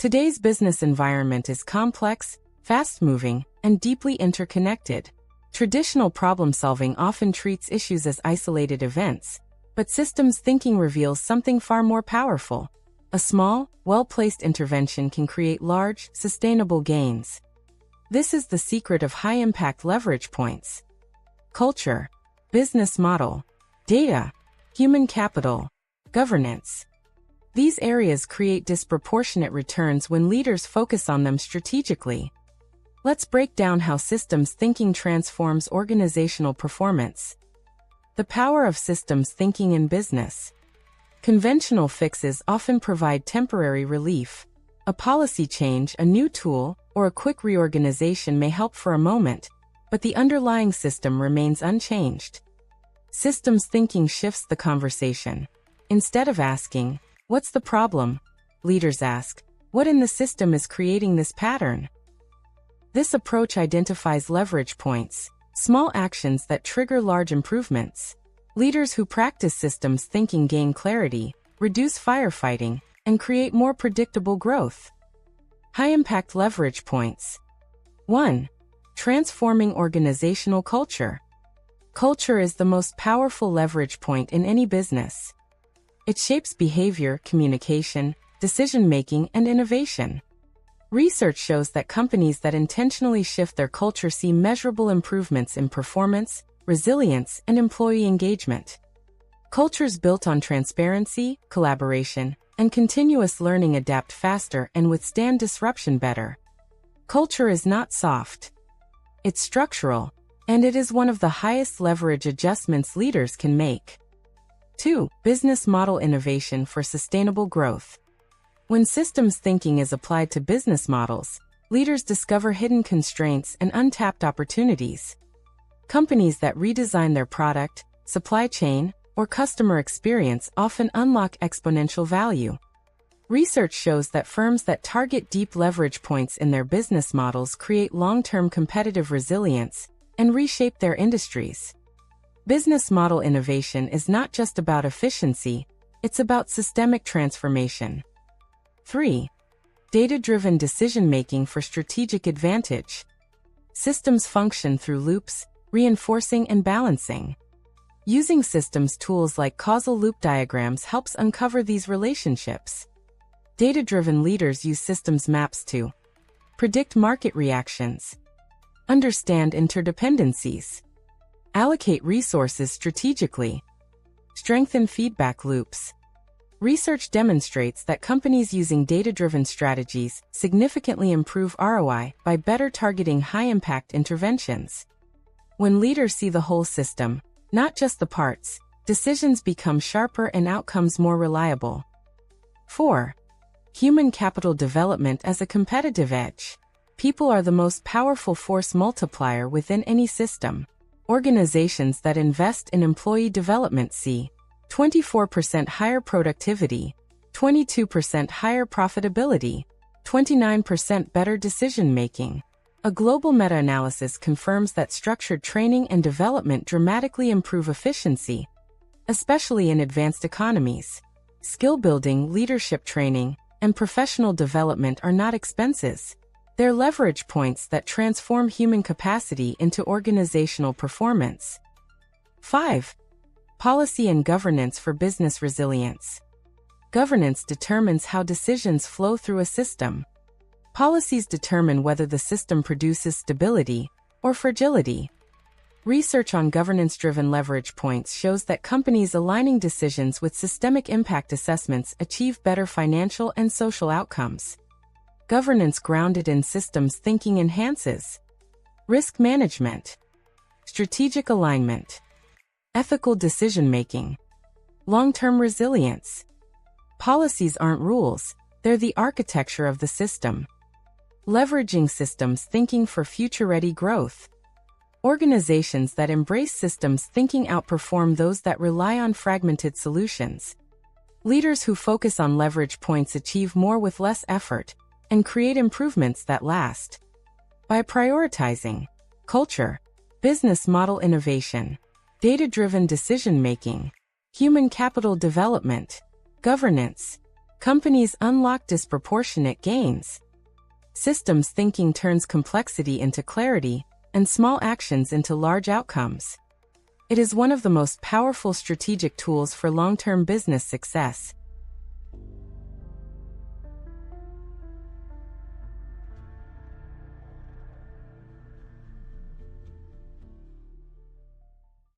Today's business environment is complex, fast-moving, and deeply interconnected. Traditional problem-solving often treats issues as isolated events, but systems thinking reveals something far more powerful. A small, well-placed intervention can create large, sustainable gains. This is the secret of high-impact leverage points. Culture, business model, data, human capital, governance. These areas create disproportionate returns when leaders focus on them strategically. Let's break down how systems thinking transforms organizational performance. The power of systems thinking in business. Conventional fixes often provide temporary relief. A policy change, a new tool, or a quick reorganization may help for a moment, but the underlying system remains unchanged. Systems thinking shifts the conversation. Instead of asking, "What's the problem?" leaders ask, "What in the system is creating this pattern?" This approach identifies leverage points, small actions that trigger large improvements. Leaders who practice systems thinking gain clarity, reduce firefighting, and create more predictable growth. High-impact leverage points. 1. Transforming organizational culture. Culture is the most powerful leverage point in any business. It shapes behavior, communication, decision-making, and innovation. Research shows that companies that intentionally shift their culture see measurable improvements in performance, resilience, and employee engagement. Cultures built on transparency, collaboration, and continuous learning adapt faster and withstand disruption better. Culture is not soft. It's structural, and it is one of the highest leverage adjustments leaders can make. 2. Business model innovation for sustainable growth. When systems thinking is applied to business models, leaders discover hidden constraints and untapped opportunities. Companies that redesign their product, supply chain, or customer experience often unlock exponential value. Research shows that firms that target deep leverage points in their business models create long-term competitive resilience and reshape their industries. Business model innovation is not just about efficiency, it's about systemic transformation. 3. Data-driven decision-making for strategic advantage. Systems function through loops, reinforcing and balancing. Using systems tools like causal loop diagrams helps uncover these relationships. Data-driven leaders use systems maps to predict market reactions, understand interdependencies, allocate resources strategically, strengthen feedback loops. Research demonstrates that companies using data-driven strategies significantly improve ROI by better targeting high-impact interventions. When leaders see the whole system, not just the parts, decisions become sharper and outcomes more reliable. 4. Human capital development as a competitive edge. People are the most powerful force multiplier within any system. Organizations that invest in employee development see 24% higher productivity, 22% higher profitability, 29% better decision-making. A global meta-analysis confirms that structured training and development dramatically improve efficiency, especially in advanced economies. Skill building, leadership training, and professional development are not expenses. They're leverage points that transform human capacity into organizational performance. 5. Policy and governance for business resilience. Governance determines how decisions flow through a system. Policies determine whether the system produces stability or fragility. Research on governance-driven leverage points shows that companies aligning decisions with systemic impact assessments achieve better financial and social outcomes. Governance grounded in systems thinking enhances risk management, strategic alignment, ethical decision-making, long-term resilience. Policies aren't rules, they're the architecture of the system. Leveraging systems thinking for future-ready growth. Organizations that embrace systems thinking outperform those that rely on fragmented solutions. Leaders who focus on leverage points achieve more with less effort and create improvements that last. By prioritizing culture, business model innovation, data-driven decision-making, human capital development, governance, Companies unlock disproportionate gains. Systems thinking turns complexity into clarity and small actions into large outcomes. It is one of the most powerful strategic tools for long-term business success,